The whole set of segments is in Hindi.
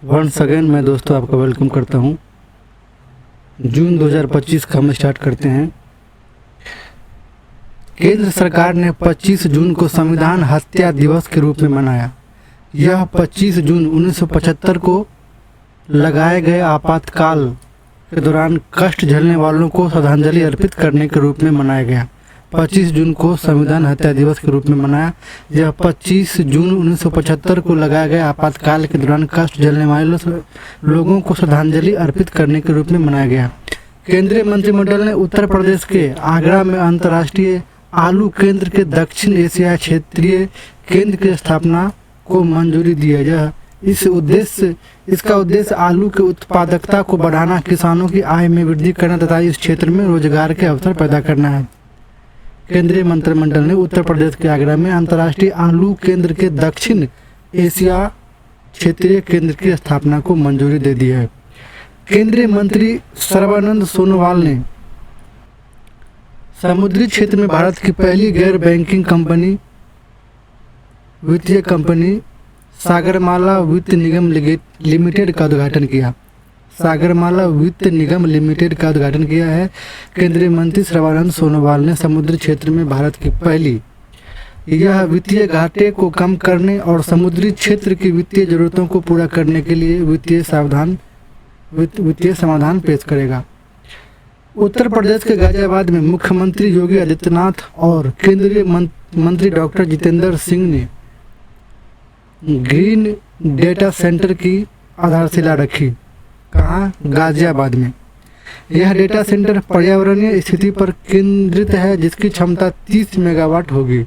वंस अगेन मैं दोस्तों आपका वेलकम करता हूं। जून 2025 का हम स्टार्ट करते हैं। केंद्र सरकार ने 25 जून को संविधान हत्या दिवस के रूप में मनाया। यह 25 जून 1975 को लगाए गए आपातकाल के दौरान कष्ट झेलने वालों को श्रद्धांजलि अर्पित करने के रूप में मनाया गया। 25 जून को संविधान हत्या दिवस के रूप में मनाया। यह 25 जून 1975 को लगाए गए आपातकाल के दौरान कष्ट झेलने वाले लोगों को श्रद्धांजलि अर्पित करने के रूप में मनाया गया। केंद्रीय मंत्रिमंडल ने उत्तर प्रदेश के आगरा में अंतर्राष्ट्रीय आलू केंद्र के दक्षिण एशिया क्षेत्रीय केंद्र की स्थापना को मंजूरी दी है। यह इसका उद्देश्य आलू की उत्पादकता को बढ़ाना, किसानों की आय में वृद्धि करना तथा इस क्षेत्र में रोजगार के अवसर पैदा करना है। केंद्रीय मंत्रिमंडल ने उत्तर प्रदेश के आगरा में अंतर्राष्ट्रीय आलू केंद्र के दक्षिण एशिया क्षेत्रीय केंद्र की स्थापना को मंजूरी दे दी है। केंद्रीय मंत्री सर्बानंद सोनोवाल ने समुद्री क्षेत्र में भारत की पहली गैर बैंकिंग वित्तीय कंपनी सागरमाला वित्त निगम लिमिटेड का उद्घाटन किया। सागरमाला वित्त निगम लिमिटेड का उद्घाटन किया है। केंद्रीय मंत्री सर्बानंद सोनोवाल ने समुद्री क्षेत्र में भारत की पहली यह वित्तीय घाटे को कम करने और समुद्री क्षेत्र की वित्तीय जरूरतों को पूरा करने के लिए वित्तीय समाधान पेश करेगा। उत्तर प्रदेश के गाजियाबाद में मुख्यमंत्री योगी आदित्यनाथ और केंद्रीय मंत्री डॉक्टर जितेंद्र सिंह ने ग्रीन डेटा सेंटर की आधारशिला रखी। कहाँ? गाजियाबाद में। यह डेटा सेंटर पर्यावरणीय स्थिति पर केंद्रित है, जिसकी क्षमता 30 मेगावाट होगी।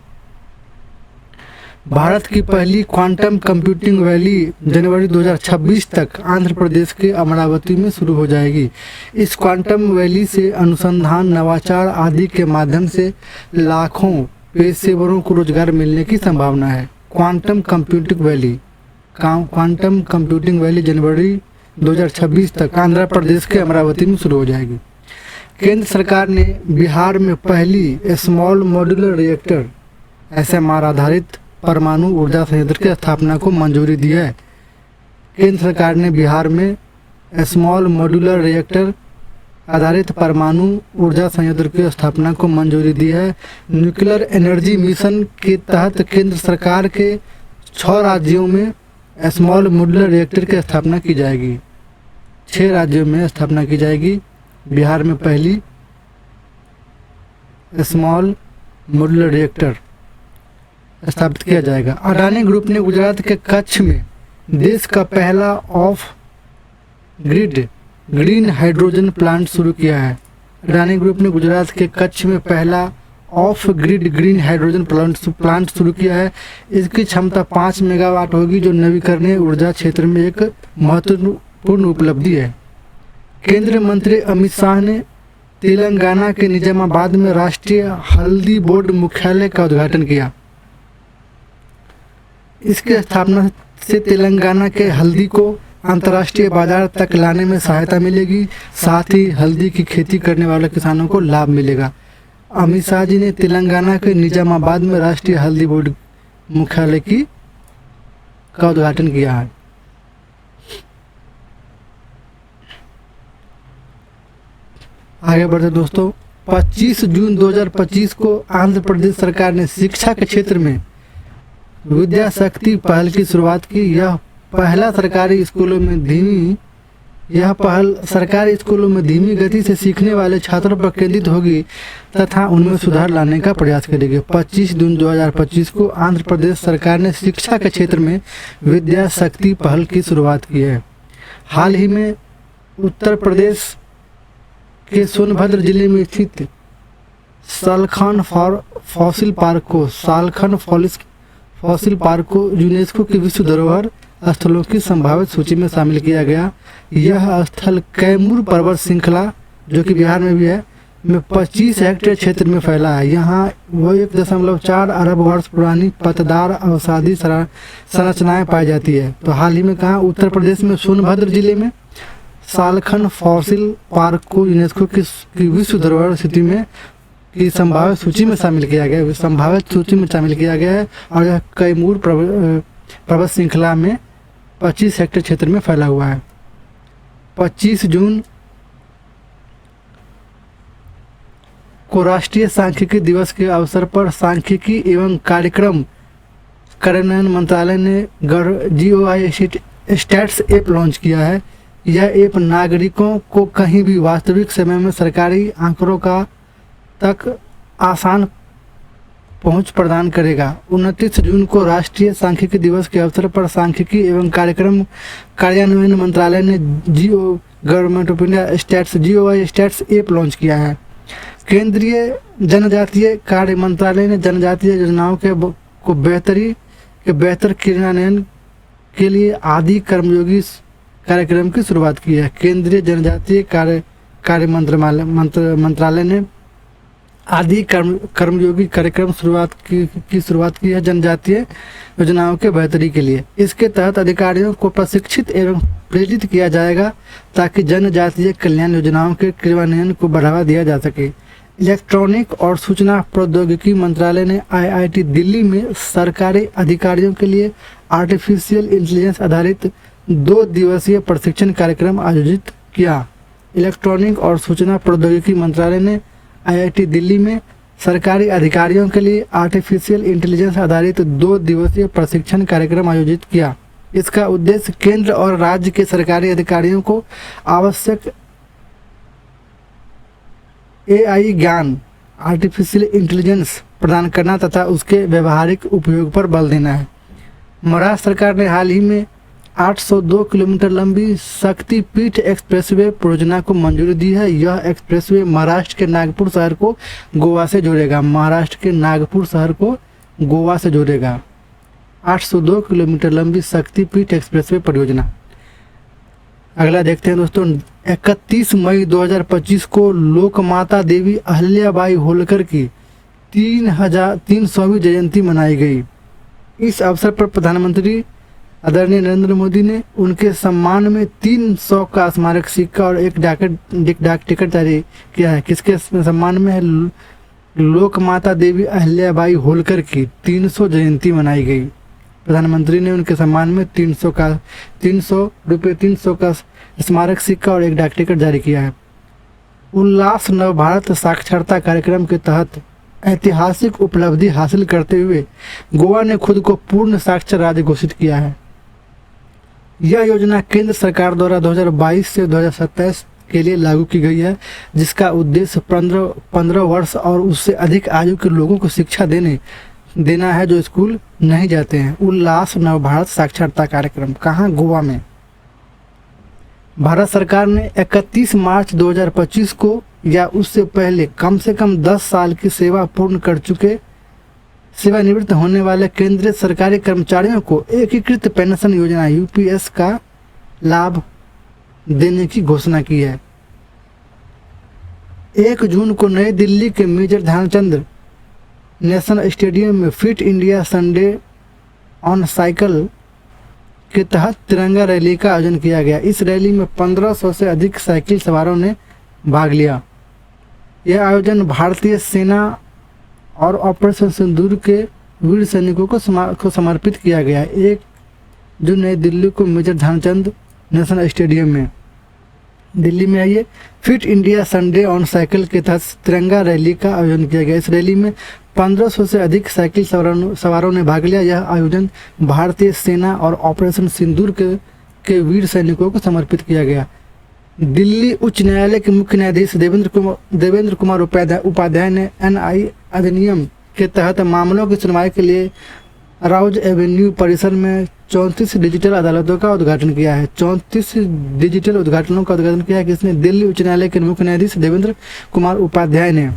भारत की पहली क्वांटम कंप्यूटिंग वैली जनवरी 2026 तक आंध्र प्रदेश के अमरावती में शुरू हो जाएगी। इस क्वांटम वैली से अनुसंधान, नवाचार आदि के माध्यम से लाखों पेशेवरों को रोजगार मिलने की संभावना है। क्वांटम कंप्यूटिंग वैली जनवरी 2026 तक आंध्र प्रदेश के अमरावती में शुरू हो जाएगी। केंद्र सरकार ने बिहार में पहली स्मॉल मॉड्यूलर रिएक्टर SMR आधारित परमाणु ऊर्जा संयंत्र की स्थापना को मंजूरी दी है। केंद्र सरकार ने बिहार में स्मॉल मॉड्यूलर रिएक्टर आधारित परमाणु ऊर्जा संयंत्र की स्थापना को मंजूरी दी है। न्यूक्लियर एनर्जी मिशन के तहत केंद्र सरकार के 6 राज्यों में स्मॉल मॉड्यूलर रिएक्टर की स्थापना की जाएगी। 6 राज्यों में स्थापना की जाएगी। बिहार में पहली स्मॉल मॉड्यूलर रिएक्टर स्थापित किया जाएगा। अडानी ग्रुप ने गुजरात के कच्छ में देश का पहला of grid green hydrogen plant शुरू किया है। अडानी ग्रुप ने गुजरात के कच्छ में पहला of grid green hydrogen plant शुरू किया है। इसकी क्षमता 5 मेगावाट होगी, जो नवीकरणीय ऊर्जा क्षेत्र में एक महत्वपूर्ण उपलब्धि है। केंद्रीय मंत्री अमित शाह ने तेलंगाना के निजामाबाद में राष्ट्रीय हल्दी बोर्ड मुख्यालय का उद्घाटन किया। इसकी स्थापना से तेलंगाना के हल्दी को अंतर्राष्ट्रीय बाजार तक लाने में सहायता मिलेगी। साथ ही हल्दी की खेती करने वाले किसानों को लाभ मिलेगा। अमित शाह जी ने तेलंगाना के निजामाबाद में राष्ट्रीय हल्दी बोर्ड मुख्यालय का उद्घाटन किया है। आगे बढ़ते दोस्तों, 25 जून 2025 को आंध्र प्रदेश सरकार ने शिक्षा के क्षेत्र में विद्या शक्ति पहल की शुरुआत की। यह पहल सरकारी स्कूलों में धीमी गति से सीखने वाले छात्रों पर केंद्रित होगी तथा उनमें सुधार लाने का प्रयास करेगी। 25 जून 2025 को आंध्र प्रदेश सरकार ने शिक्षा के क्षेत्र में विद्या शक्ति पहल की शुरुआत की है। हाल ही में उत्तर प्रदेश के सोनभद्र जिले में स्थित सालखन फॉसिल पार्क को यूनेस्को की विश्व धरोहर स्थलों की संभावित सूची में शामिल किया गया। यह स्थल कैमूर पर्वत श्रृंखला, जो कि बिहार में भी है, में 25 हेक्टेयर क्षेत्र में फैला है। यहाँ वो 1.4 अरब वर्ष पुरानी पतदार अवसादी संरचनाएं पाई जाती है। तो हाल ही में कहा, उत्तर प्रदेश में सोनभद्र जिले में सालखन फॉसिल पार्क को यूनेस्को की विश्व धरोहर सूची में की संभावित सूची में शामिल किया गया है। और यह कैमूर पर्वत श्रृंखला में 25 हेक्टेयर क्षेत्र में फैला हुआ है। 25 जून को राष्ट्रीय सांख्यिकी दिवस के अवसर पर सांख्यिकी एवं कार्यक्रम कार्यान्वयन मंत्रालय ने GOI स्टैट्स ऐप लॉन्च किया है। यह ऐप नागरिकों को कहीं भी वास्तविक समय में सरकारी आंकड़ों का तक आसान पहुंच प्रदान करेगा। 29 जून को राष्ट्रीय सांख्यिकी दिवस के अवसर पर सांख्यिकी एवं कार्यक्रम कार्यान्वयन मंत्रालय ने government of India GOI stats app launch किया है। केंद्रीय जनजातीय कार्य मंत्रालय ने जनजातीय योजनाओं को बेहतर क्रियान्वयन के लिए आदि कर्मयोगी कार्यक्रम की शुरुआत की है। केंद्रीय जनजातीय कार्य मंत्रालय ने आदि कर्मयोगी कार्यक्रम की शुरुआत की है जनजातीय योजनाओं के बेहतरी के लिए। इसके तहत अधिकारियों को प्रशिक्षित एवं प्रेरित किया जाएगा ताकि जनजातीय कल्याण योजनाओं के क्रियान्वयन को बढ़ावा दिया जा सके। इलेक्ट्रॉनिक और सूचना प्रौद्योगिकी मंत्रालय ने IIT दिल्ली में सरकारी अधिकारियों के लिए आर्टिफिशियल इंटेलिजेंस आधारित 2 दिवसीय प्रशिक्षण कार्यक्रम आयोजित किया। इलेक्ट्रॉनिक और सूचना प्रौद्योगिकी मंत्रालय ने IIT दिल्ली में सरकारी अधिकारियों के लिए आर्टिफिशियल इंटेलिजेंस आधारित 2 दिवसीय प्रशिक्षण कार्यक्रम आयोजित किया। इसका उद्देश्य केंद्र और राज्य के सरकारी अधिकारियों को आवश्यक AI ज्ञान आर्टिफिशियल इंटेलिजेंस प्रदान करना तथा उसके व्यवहारिक उपयोग पर बल देना है। महाराष्ट्र सरकार ने हाल ही में 802 किलोमीटर लंबी शक्तिपीठ एक्सप्रेसवे परियोजना को मंजूरी दी है। यह एक्सप्रेसवे महाराष्ट्र के नागपुर शहर को गोवा से जोड़ेगा। 802 किलोमीटर लंबी शक्तिपीठ एक्सप्रेसवे परियोजना। अगला देखते हैं दोस्तों, 31 मई 2025 को लोकमाता देवी अहिल्याबाई होलकर की 300वीं जयंती मनाई गई। इस अवसर पर प्रधानमंत्री आदरणीय नरेंद्र मोदी ने उनके सम्मान में 300 का स्मारक सिक्का और एक डाक टिकट जारी किया है। किसके सम्मान में है? लोकमाता देवी अहिल्याबाई होलकर की 300 जयंती मनाई गई। प्रधानमंत्री ने उनके सम्मान में 300 का स्मारक सिक्का और एक डाक टिकट जारी किया है। उल्लास नव भारत साक्षरता कार्यक्रम के तहत ऐतिहासिक उपलब्धि हासिल करते हुए गोवा ने खुद को पूर्ण साक्षर राज्य घोषित किया है। यह योजना केंद्र सरकार द्वारा 2022 से 2027 के लिए लागू की गई है, जिसका उद्देश्य 15 वर्ष और उससे अधिक आयु के लोगों को शिक्षा देना है जो स्कूल नहीं जाते हैं। उल्लास नव भारत साक्षरता कार्यक्रम कहाँ? गोवा में। भारत सरकार ने 31 मार्च 2025 को या उससे पहले कम से कम 10 साल की सेवा पूर्ण कर चुके सेवानिवृत्त होने वाले केंद्रीय सरकारी कर्मचारियों को एकीकृत पेंशन योजना UPS का लाभ देने की घोषणा की है। 1 जून को नई दिल्ली के मेजर ध्यानचंद नेशनल स्टेडियम में fit India Sunday on cycle के तहत तिरंगा रैली का आयोजन किया गया। इस रैली में 1500 से अधिक साइकिल सवारों ने भाग लिया। यह आयोजन भारतीय सेना और ऑपरेशन सिंदूर के वीर सैनिकों को समर्पित किया गया। 1 जून नई दिल्ली को मेजर ध्यानचंद नेशनल स्टेडियम में दिल्ली में आइए fit India Sunday on cycle के तहत तिरंगा रैली का आयोजन किया गया। इस रैली में 1500 से अधिक साइकिल सवारों ने भाग लिया। यह आयोजन भारतीय सेना और ऑपरेशन सिंदूर के वीर सैनिकों को समर्पित किया गया। दिल्ली उच्च न्यायालय के मुख्य न्यायाधीश देवेंद्र कुमार उपाध्याय ने NI अधिनियम के तहत मामलों की सुनवाई के लिए राउज एवेन्यू परिसर में 34 डिजिटल अदालतों का उद्घाटन किया है। 34 डिजिटल उद्घाटनों का उद्घाटन किया है किसने? दिल्ली उच्च न्यायालय के मुख्य न्यायाधीश देवेंद्र कुमार उपाध्याय ने।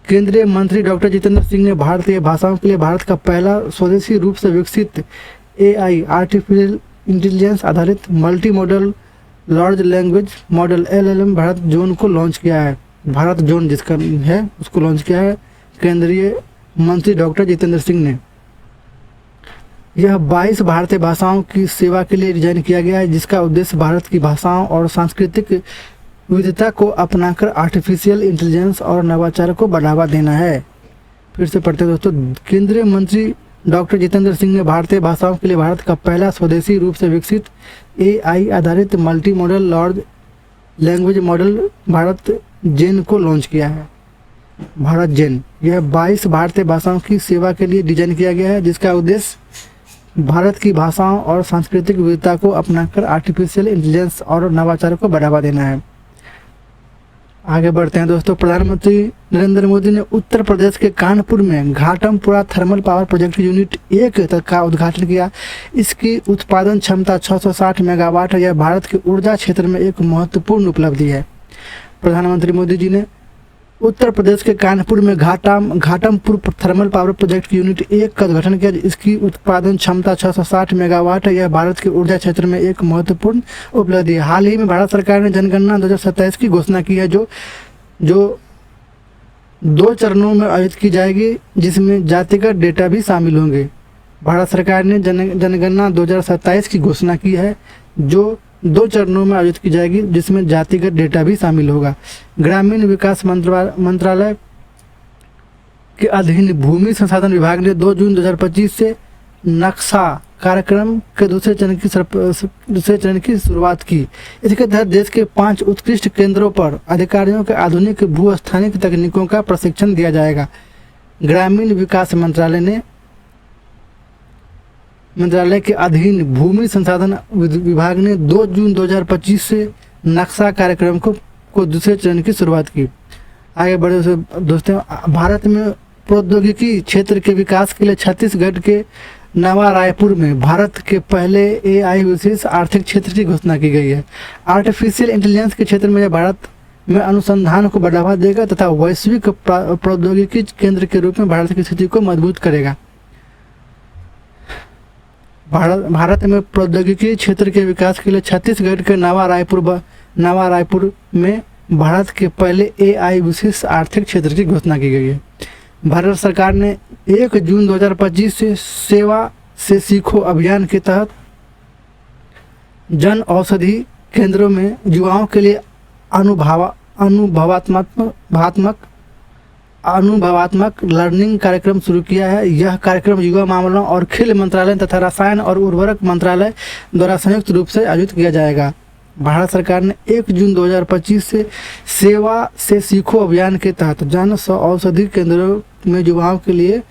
केंद्रीय मंत्री डॉक्टर जितेंद्र सिंह ने भारतीय भाषाओं के लिए भारत का पहला स्वदेशी रूप से विकसित AI आर्टिफिशियल इंटेलिजेंस आधारित multi modal large language model LLM Bharat zone को लॉन्च किया है। भारत जोन जिसका है उसको लॉन्च किया है केंद्रीय मंत्री डॉक्टर जितेंद्र सिंह ने। यह 22 भारतीय भाषाओं की सेवा के लिए डिजाइन किया गया है, जिसका उद्देश्य भारत की भाषाओं और सांस्कृतिक विविधता को अपनाकर आर्टिफिशियल इंटेलिजेंस और नवाचार को बढ़ावा देना है। फिर से पढ़ते हैं दोस्तों, केंद्रीय मंत्री डॉक्टर जितेंद्र सिंह ने भारतीय भाषाओं के लिए भारत का पहला स्वदेशी रूप से विकसित AI आधारित multi modal large language model Bharat Gen को लॉन्च किया है। भारत जेन यह 22 भारतीय भाषाओं की सेवा के लिए डिजाइन किया गया है, जिसका उद्देश्य भारत की भाषाओं और सांस्कृतिक विविधता को अपनाकर आर्टिफिशियल इंटेलिजेंस और नवाचार को बढ़ावा देना है। आगे बढ़ते हैं दोस्तों। प्रधानमंत्री नरेंद्र मोदी ने उत्तर प्रदेश के कानपुर में घाटमपुरा थर्मल पावर प्रोजेक्ट यूनिट 1 का उद्घाटन किया। इसकी उत्पादन क्षमता 660 मेगावाट है। यह भारत के ऊर्जा क्षेत्र में एक महत्वपूर्ण उपलब्धि है। प्रधानमंत्री मोदी जी ने उत्तर प्रदेश के कानपुर में Ghatampur thermal power project unit 1 का उद्घाटन किया। इसकी उत्पादन क्षमता 660 मेगावाट है। यह भारत के ऊर्जा क्षेत्र में एक महत्वपूर्ण उपलब्धि है। हाल ही में भारत सरकार ने जनगणना 2027 की घोषणा की है, जो 2 चरणों में आयोजित की जाएगी, जिसमें जातिगत डेटा भी शामिल होंगे। भारत सरकार ने जनगणना 2027 की घोषणा की है, जो 2 चरणों में आयोजित की जाएगी, जिसमें जातिगत डेटा भी शामिल होगा। ग्रामीण विकास मंत्रालय के अधीन भूमि संसाधन विभाग ने 2 जून 2025 से नक्शा कार्यक्रम के दूसरे चरण की शुरुआत की। इसके तहत देश के 5 उत्कृष्ट केंद्रों पर अधिकारियों के आधुनिक भू-स्थानिक तकनीकों का प्रशिक्षण दिया जाएगा। ग्रामीण विकास मंत्रालय के अधीन भूमि संसाधन विभाग ने 2 जून 2025 से नक्शा कार्यक्रम को दूसरे चरण की शुरुआत की। आगे बढ़े दोस्तों। भारत में प्रौद्योगिकी क्षेत्र के विकास के लिए छत्तीसगढ़ के नवा रायपुर में भारत के पहले AI विशेष आर्थिक क्षेत्र की घोषणा की गई है। आर्टिफिशियल इंटेलिजेंस के क्षेत्र में यह भारत में अनुसंधान को बढ़ावा देगा तथा वैश्विक प्रौद्योगिकी केंद्र के रूप में भारत की स्थिति को मजबूत करेगा। भारत में प्रौद्योगिकी क्षेत्र के विकास के लिए छत्तीसगढ़ के नवा रायपुर में भारत के पहले AI विशेष आर्थिक क्षेत्र की घोषणा की गई है। भारत सरकार ने 1 जून 2025 से सेवा से सीखो अभियान के तहत जन औषधि केंद्रों में युवाओं के लिए अनुभवात्मक लर्निंग कार्यक्रम शुरू किया है। यह कार्यक्रम युवा मामलों और खेल मंत्रालय तथा रसायन और उर्वरक मंत्रालय द्वारा संयुक्त रूप से आयोजित किया जाएगा। भारत सरकार ने 1 जून 2025 से सेवा से सीखो अभियान के तहत जन औषधि केंद्रों में युवाओं के लिए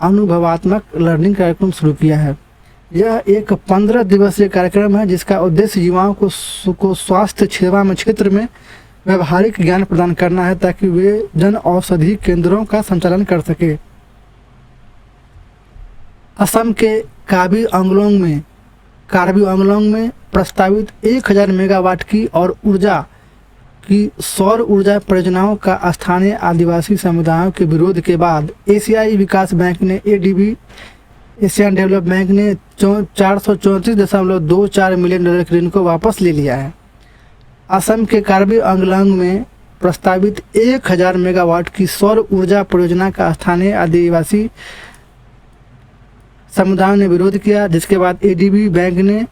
अनुभवात्मक लर्निंग कार्यक्रम शुरू किया है। यह एक 15 दिवसीय कार्यक्रम है, जिसका उद्देश्य युवाओं को स्वास्थ्य सेवा में क्षेत्र में व्यवहारिक ज्ञान प्रदान करना है, ताकि वे जन औषधि केंद्रों का संचालन कर सके। असम के कार्बी आंगलोंग में प्रस्तावित 1000 मेगावाट की सौर ऊर्जा परियोजनाओं का स्थानीय आदिवासी समुदायों के विरोध के बाद एशियाई विकास बैंक ने ADB एशियन डेवलप बैंक ने $434.24 मिलियन के ऋण को वापस ले लिया है। असम के कार्बी आंगलोंग में प्रस्तावित 1000 मेगावाट की सौर ऊर्जा परियोजना का स्थानीय आदिवासी समुदायों ने विरोध किया, जिसके बाद ADB बैंक ने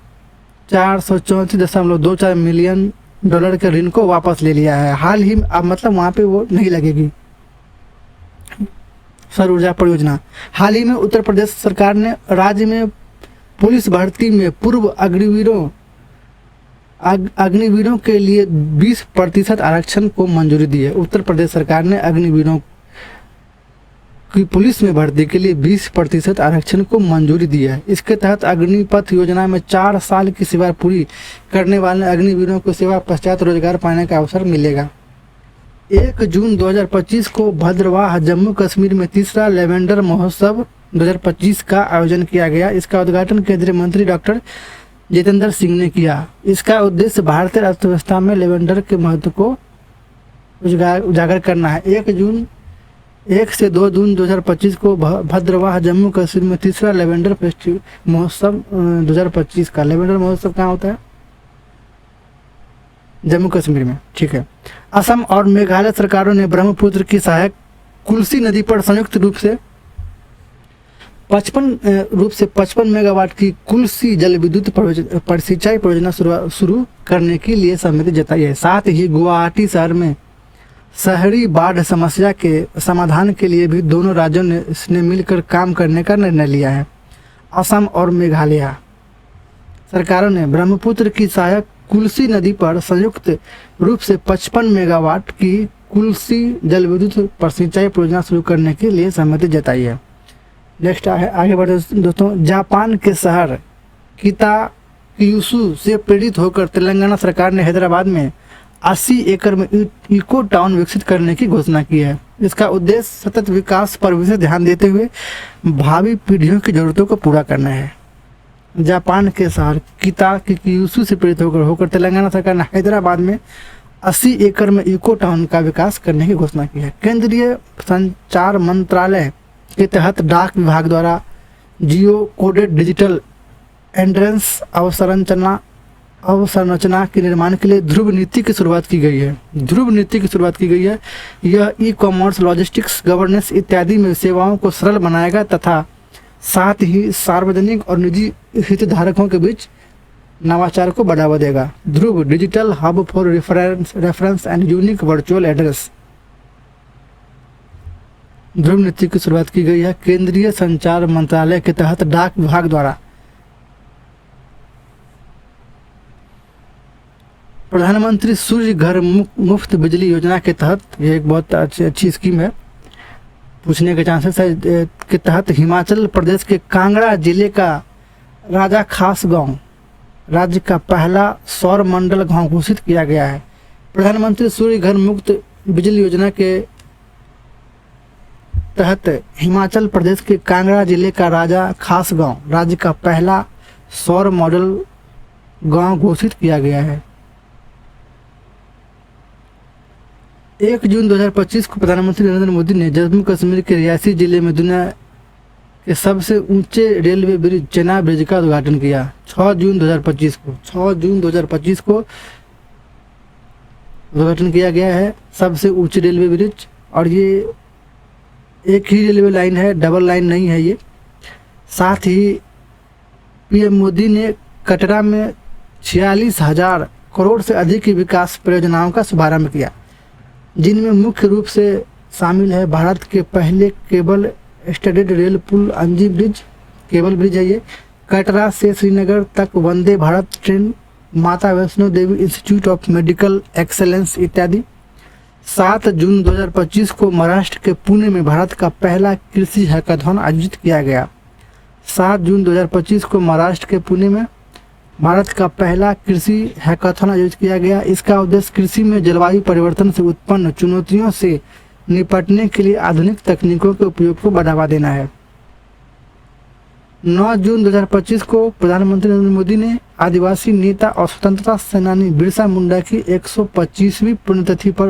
$434.24 मिलियन के ऋण को वापस ले लिया है। हाल ही अब मतलब वहाँ पे वो नहीं लगेगी सौर ऊर्जा परियोजना। हाल ही में उत्तर प्रदेश सरकार ने राज्य में पुलिस भर्ती में पूर्व अग्निवीरों के लिए 20% आरक्षण को मंजूरी दी है। उत्तर प्रदेश सरकार ने अग्निवीरों की पुलिस में भर्ती के लिए 20% आरक्षण को मंजूरी दी है। इसके तहत अग्निपथ योजना में 4 साल की सेवा पूरी करने वाले अग्निवीरों को सेवा पश्चात रोजगार पाने का अवसर मिलेगा। 1 जून 2025 को भद्रवाह जम्मू कश्मीर में 3रा लेवेंडर महोत्सव 2025 का आयोजन किया गया। इसका उद्घाटन केंद्रीय मंत्री डॉक्टर जितेंद्र सिंह ने किया। इसका उद्देश्य भारतीय अर्थव्यवस्था में लेवेंडर के महत्व को उजागर करना है। 1 से 2 जून 2025 को भद्रवाह जम्मू कश्मीर में 3रा लेवेंडर फेस्टिवल महोत्सव 2025 का लेवेंडर महोत्सव कहाँ होता है? जम्मू कश्मीर में। ठीक है। असम और मेघालय सरकारों ने ब्रह्मपुत्र की सहायक कुल्सी नदी पर संयुक्त रूप से 55 मेगावाट की कुल्सी जल विद्युत सिंचाई परियोजना शुरू करने के लिए सहमति जताई है। साथ ही गुवाहाटी शहर में शहरी बाढ़ समस्या के समाधान के लिए भी दोनों राज्यों ने मिलकर काम करने का निर्णय लिया है। असम और मेघालय सरकारों ने ब्रह्मपुत्र की सहायक कुल्सी नदी पर संयुक्त रूप से 55 मेगावाट की कुल्सी जल विद्युत पर सिंचाई परियोजना शुरू करने के लिए सहमति जताई है। नेक्स्ट आगे बढ़ते दोस्तों। जापान के शहर किताक्यूसु से प्रेरित होकर तेलंगाना सरकार ने हैदराबाद में 80 एकड़ में इको टाउन विकसित करने की घोषणा की है। इसका उद्देश्य सतत विकास पर विशेष ध्यान देते हुए भावी पीढ़ियों की जरूरतों को पूरा करना है। जापान के शहर किताक्यूसु से प्रेरित होकर तेलंगाना सरकार ने हैदराबाद में 80 एकड़ में इको टाउन का विकास करने की घोषणा की है। केंद्रीय संचार मंत्रालय के तहत डाक विभाग द्वारा जियो कोडेड डिजिटल एंट्रेंस अवसंरचना के निर्माण के लिए ध्रुव नीति की शुरुआत की गई है। यह ई कॉमर्स, लॉजिस्टिक्स, गवर्नेंस इत्यादि में सेवाओं को सरल बनाएगा तथा साथ ही सार्वजनिक और निजी हितधारकों के बीच नवाचार को बढ़ावा देगा। Dhruv digital hub for reference and unique virtual address. Dhruv नीति की शुरुआत की गई है। केंद्रीय संचार मंत्रालय के तहत डाक विभाग द्वारा प्रधानमंत्री सूर्य घर मुफ्त बिजली योजना के तहत, ये एक बहुत अच्छी स्कीम है, पूछने के चांसेस है, के तहत हिमाचल प्रदेश के कांगड़ा जिले का राजा खास गांव राज्य का पहला सौर मंडल गांव घोषित किया गया है। प्रधानमंत्री सूर्य घर मुफ्त बिजली योजना के तहत हिमाचल प्रदेश के कांगड़ा जिले का राजा खास गांव राज्य का पहला सौर मॉडल गांव घोषित किया गया है। 1 जून 2025 को प्रधानमंत्री नरेंद्र मोदी ने जम्मू कश्मीर के रियासी जिले में दुनिया के सबसे ऊंचे रेलवे ब्रिज चेनाब ब्रिज का उद्घाटन किया। 6 जून 2025 को उद्घाटन किया गया है सबसे ऊंचे रेलवे ब्रिज, और ये एक ही रेलवे लाइन है, डबल लाइन नहीं है ये। साथ ही पीएम मोदी ने कटरा में 46,000 करोड़ से अधिक की विकास परियोजनाओं का शुभारंभ किया, जिनमें मुख्य रूप से शामिल है भारत के पहले केबल स्टडेड रेल पुल अंजी ब्रिज, केबल ब्रिज है ये, कटरा से श्रीनगर तक वंदे भारत ट्रेन, माता Vaishno Devi institute of medical excellence इत्यादि। 7 जून 2025 को महाराष्ट्र के पुणे में भारत का पहला कृषि हैकाथॉन आयोजित किया गया। 7 जून 2025 को महाराष्ट्र के पुणे में भारत का पहला कृषि हैकाथॉन आयोजित किया गया। इसका उद्देश्य कृषि में जलवायु परिवर्तन से उत्पन्न चुनौतियों से निपटने के लिए आधुनिक तकनीकों के उपयोग को बढ़ावा देना है। 9 जून 2025 को प्रधानमंत्री नरेंद्र मोदी ने आदिवासी नेता और स्वतंत्रता सेनानी बिरसा मुंडा की 125वीं पुण्यतिथि पर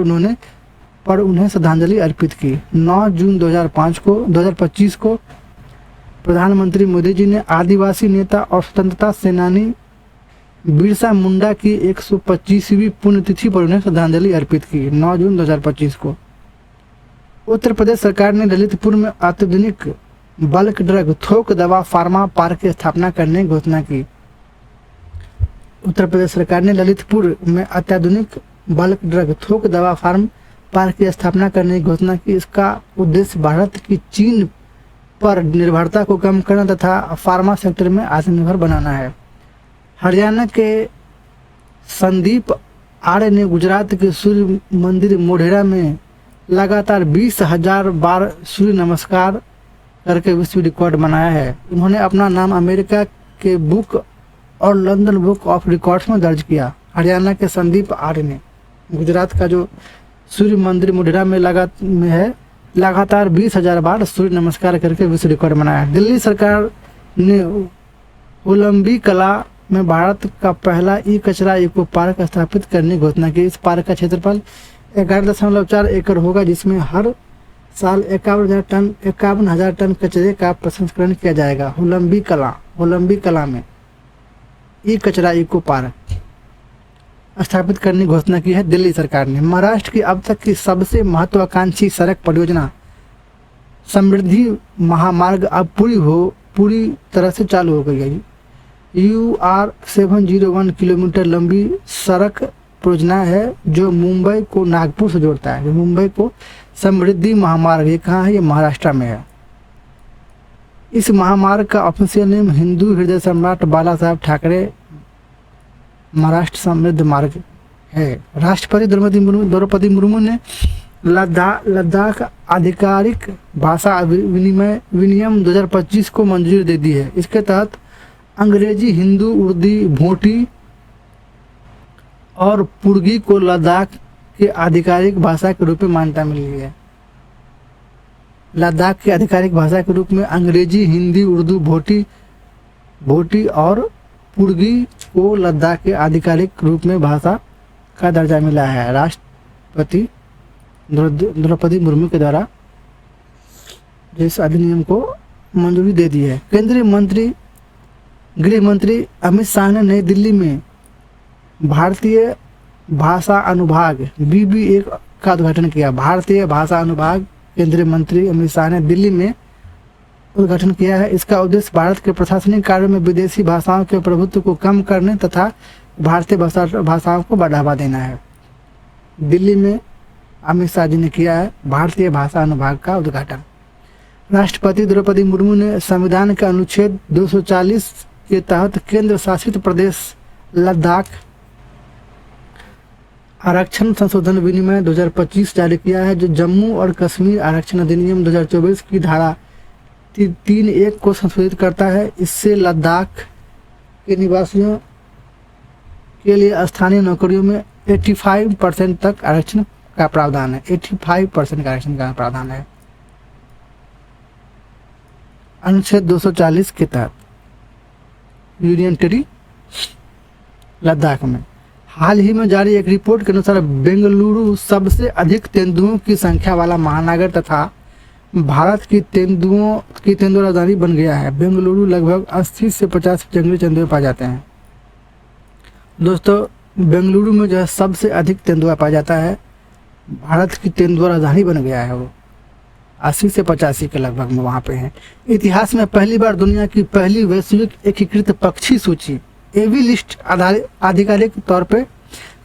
उन्हें श्रद्धांजलि अर्पित की। 9 जून 2025 को प्रधानमंत्री मोदी जी ने आदिवासी नेता और स्वतंत्रता सेनानी बिरसा मुंडा की 125वीं पुण्यतिथि पर उन्हें श्रद्धांजलि अर्पित की। 9 जून 2025 को उत्तर प्रदेश सरकार ने ललितपुर में अत्याधुनिक बल्क ड्रग थोक दवा फार्मा पार्क की स्थापना करने की घोषणा की। उत्तर प्रदेश सरकार ने ललितपुर में अत्याधुनिक बल्क ड्रग थोक दवा फार्म पार्क की स्थापना करने की घोषणा की। इसका उद्देश्य भारत की चीन पर निर्भरता को कम करना तथा फार्मा सेक्टर में आत्मनिर्भर बनाना है। हरियाणा के संदीप आर्य ने गुजरात के सूर्य मंदिर मोढेरा में लगातार 20,000 बार सूर्य नमस्कार करके विश्व रिकॉर्ड बनाया है। उन्होंने अपना नाम अमेरिका के बुक और लंदन बुक ऑफ रिकॉर्ड्स में दर्ज किया। हरियाणा के संदीप आर्य ने गुजरात का जो सूर्य मंदिर मोढेरा में लगातार 20,000 बार सूर्य नमस्कार करके विश्व रिकॉर्ड बनाया। दिल्ली सरकार ने उलंबी कला में भारत का पहला ई कचरा इको पार्क स्थापित करने की घोषणा की। इस पार्क का क्षेत्रफल 11.4 एकड़ होगा, जिसमें हर साल 51,000 टन कचरे का प्रसंस्करण किया जाएगा। उलंबी कला में ई कचरा इको पार्क स्थापित करने की घोषणा की है दिल्ली सरकार ने। महाराष्ट्र की अब तक की सबसे महत्वाकांक्षी सड़क परियोजना समृद्धि महामार्ग अब पूरी तरह से चालू हो गई है। UR 701 किलोमीटर लंबी सड़क परियोजना है जो मुंबई को नागपुर से जोड़ता है। जो मुंबई को समृद्धि महामार्ग, ये कहाँ है? ये महाराष्ट्र में है। इस महामार्ग का ऑफिशियल नेम हिंदू हृदय सम्राट बाला साहब ठाकरे महाराष्ट्र समृद्ध मार्ग है। राष्ट्रपति द्रौपदी मुर्मू ने लद्दाख आधिकारिक भाषा विनियम 2025 को मंजूरी दे दी है। इसके तहत अंग्रेजी, हिंदू, उर्दू, भोटी और पुर्गी को लद्दाख के आधिकारिक भाषा के रूप में मान्यता मिली है। लद्दाख की आधिकारिक भाषा के रूप में अंग्रेजी, हिंदी, उर्दू, भोटी और पुर्गी को लद्दाख के आधिकारिक रूप में भाषा का दर्जा मिला है। राष्ट्रपति द्रौपदी मुर्मू के द्वारा इस अधिनियम को मंजूरी दे दी है। केंद्रीय गृह मंत्री अमित शाह ने नई दिल्ली में भारतीय भाषा अनुभाग BB1 का उद्घाटन किया। भारतीय भाषा अनुभाग केंद्रीय मंत्री अमित शाह ने दिल्ली में उद्घाटन किया है। इसका उद्देश्य भारत के प्रशासनिक कार्यों में विदेशी भाषाओं के प्रभुत्व को कम करने तथा भारतीय भाषाओं को बढ़ावा देना है। दिल्ली में अमित शाह जी ने किया है भारतीय भाषा अनुभाग का उद्घाटन। राष्ट्रपति द्रौपदी मुर्मू ने संविधान के अनुच्छेद 240 के तहत केंद्र शासित प्रदेश लद्दाख आरक्षण संशोधन विनिमय 2025 जारी किया है, जो जम्मू और कश्मीर आरक्षण अधिनियम 2024 की धारा 3(1) को संशोधित करता है। इससे लद्दाख के निवासियों के लिए स्थानीय नौकरियों में 85% तक आरक्षण का प्रावधान है। 85% का आरक्षण का प्रावधान है अनुच्छेद 240 के तहत यूनियन टेरिटरी लद्दाख में। हाल ही में जारी एक रिपोर्ट के अनुसार बेंगलुरु सबसे अधिक तेंदुओं की संख्या वाला महानगर तथा भारत की तेंदुआ राजधानी बन गया है। बेंगलुरु लगभग 80 से 50 जंगली तेंदुए पाए जाते हैं। दोस्तों, बेंगलुरु में जो है सबसे अधिक तेंदुआ पाया जाता है। भारत की तेंदुआ राजधानी बन गया है। वो 80 से 85 के लगभग में वहाँ पे है। इतिहास में पहली बार दुनिया की पहली वैश्विक एकीकृत पक्षी सूची एवी लिस्ट आधिकारिक तौर पे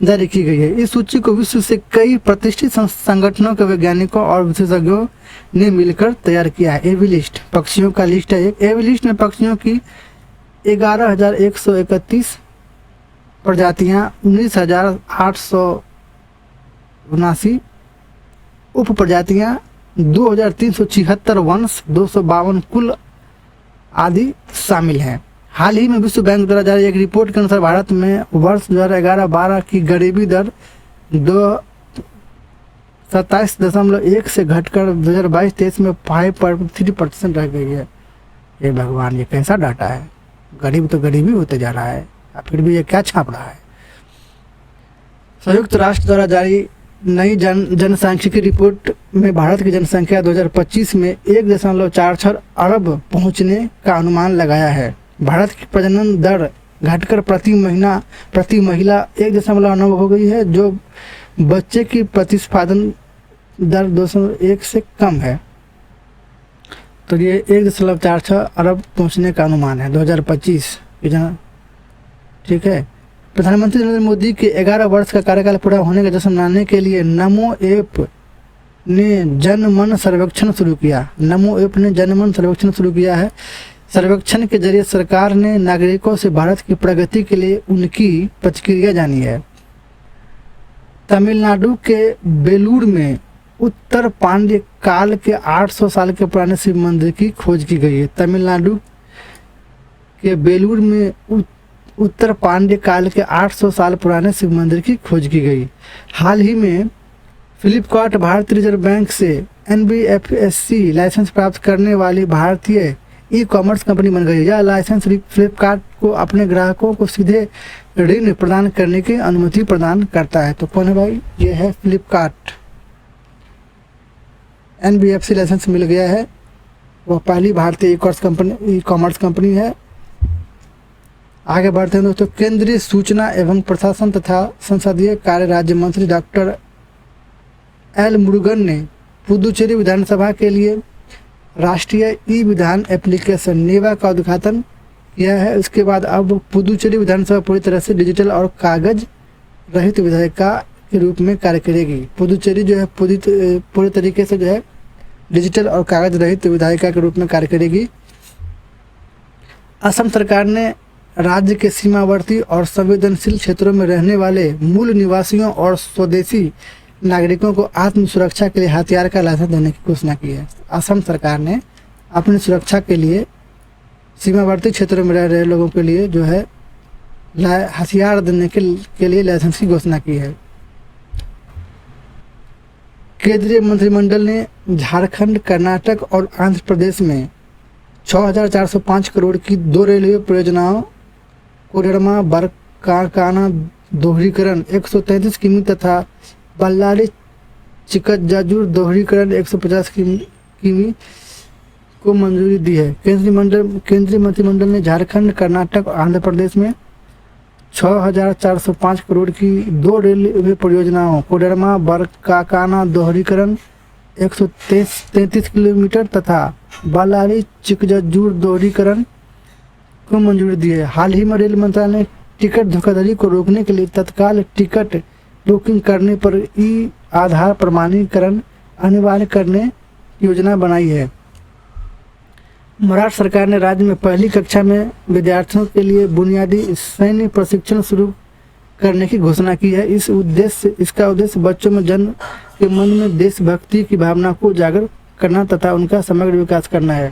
जारी की गई है। इस सूची को विश्व से कई प्रतिष्ठित संगठनों के वैज्ञानिकों और विशेषज्ञों ने मिलकर तैयार किया है। एवी लिस्ट पक्षियों का लिस्ट है। एक एवी लिस्ट में पक्षियों की 11,131 प्रजातियां, 19,879 उप प्रजातियां, 2,376 वंश, 252 कुल आदि शामिल हैं। हाल ही में विश्व बैंक द्वारा जारी एक रिपोर्ट के अनुसार भारत में वर्ष 2011-12 की गरीबी दर 27.1 से घटकर 2022-23 में 5.3% रह गई है। ये भगवान, ये कैसा डाटा है? गरीब तो गरीबी होते जा रहा है, फिर भी ये क्या छाप रहा है? संयुक्त राष्ट्र द्वारा जारी नई जनसांख्यिकी रिपोर्ट में भारत की जनसंख्या 2025 में 1.46 अरब पहुंचने का अनुमान लगाया है। भारत की प्रजनन दर घटकर प्रति महिला 1.9 हो गई है, जो बच्चे की प्रतिस्पादन दर 201 से कम है। तो ये 1.46 अरब पहुंचने का अनुमान है 2025 की ठीक है। प्रधानमंत्री नरेंद्र मोदी के 11 वर्ष का कार्यकाल पूरा होने का जश्न मनाने के लिए नमो ऐप ने जनमन सर्वेक्षण शुरू किया। नमो ऐप ने जनमन सर्वेक्षण शुरू किया है। सर्वेक्षण के जरिए सरकार ने नागरिकों से भारत की प्रगति के लिए उनकी प्रतिक्रिया जानी है। तमिलनाडु के बेलूर में उत्तर पांड्य काल के 800 साल के पुराने शिव मंदिर की खोज की गई है। तमिलनाडु के बेलूर में उत्तर पांड्य काल के 800 साल पुराने शिव मंदिर की खोज की गई। हाल ही में फ्लिपकार्ट भारतीय रिजर्व बैंक से NBFC लाइसेंस प्राप्त करने वाली भारतीय ई-कॉमर्स कंपनी बन गई। यह लाइसेंस फ्लिपकार्ट को अपने ग्राहकों को सीधे ऋण प्रदान करने की अनुमति प्रदान करता है। तो कौन है भाई? ये है फ्लिपकार्ट। NBFC लाइसेंस मिल गया है। वह पहली भारतीय ई-कॉमर्स कंपनी है। आगे बढ़ते हैं दोस्तों। केंद्रीय सूचना एवं प्रशासन तथा संसदीय कार्य राज्य मंत्री डॉक्टर एल मुरुगन ने पुदुचेरी विधानसभा के लिए राष्ट्रीय ई विधान एप्लीकेशन नेवा का उद्घाटन किया है। उसके बाद अब पुदुचेरी विधानसभा पूरी तरह से डिजिटल और कागज रहित विधायिका के रूप में कार्य करेगी। पुदुचेरी जो है पूरी तरीके से जो है डिजिटल और कागज रहित विधायिका के रूप में कार्य करेगी। असम सरकार ने राज्य के सीमावर्ती और संवेदनशील क्षेत्रों में रहने वाले मूल निवासियों और स्वदेशी नागरिकों को आत्म सुरक्षा के लिए हथियार का लाइसेंस देने की घोषणा की है। असम सरकार ने अपनी सुरक्षा के लिए सीमावर्ती क्षेत्रों में रह रहे लोगों के लिए जो है हथियार देने के लिए लाइसेंस की घोषणा की है। केंद्रीय मंत्रिमंडल ने झारखंड, कर्नाटक और आंध्र प्रदेश में 6,405 करोड़ की 2 रेलवे परियोजनाओं कोडरमा बरकाकाना दोहरीकरण 133 किमी तथा बल्लारी चिक्काजाजूर दोहरीकरण 150 किमी को मंजूरी दी है। केंद्रीय मंत्रिमंडल ने झारखंड, कर्नाटक और आंध्र प्रदेश में 6,405 करोड़ की 2 रेलवे परियोजनाओं कोडरमा बरकाकाना दोहरीकरण 133 किलोमीटर तथा बल्लारी चिक्काजाजूर दोहरीकरण को मंजूरी दी है। हाल ही में रेल मंत्रालय ने टिकट धोखाधड़ी को रोकने के लिए तत्काल टिकट बुकिंग करने पर ई आधार प्रमाणीकरण अनिवार्य करने की योजना बनाई है। महाराष्ट्र सरकार ने राज्य में पहली कक्षा में विद्यार्थियों के लिए बुनियादी सैन्य प्रशिक्षण शुरू करने की घोषणा की है। इसका उद्देश्य बच्चों में जन्म के मन में देशभक्ति की भावना को उजागर करना तथा उनका समग्र विकास करना है।